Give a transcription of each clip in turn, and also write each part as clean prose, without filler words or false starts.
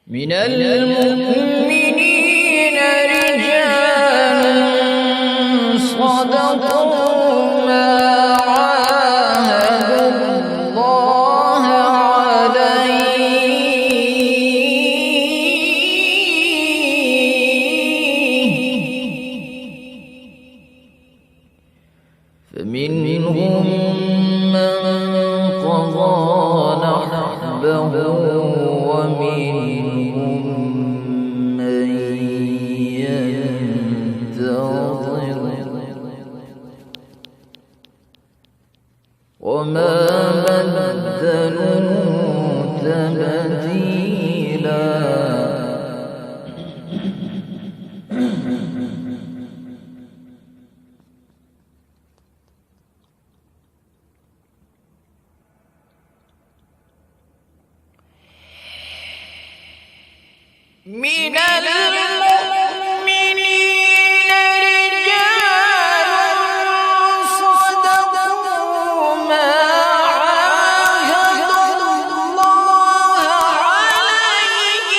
من المؤمنين رجال صدقوا ما عاهدوا الله عليه فمنهم من قضى نحبه ومنهم من ينتظر وما بدلوا تبديلا. من المؤمنين رجال صدقوا ما عاهدوا الله عليه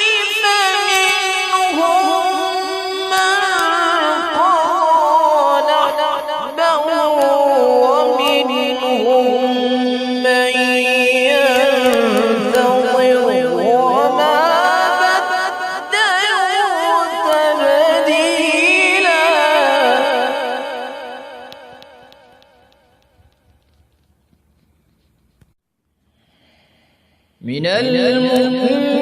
فمنهم من قضى نحبه ومنهم من ينتظر وما من المؤمنين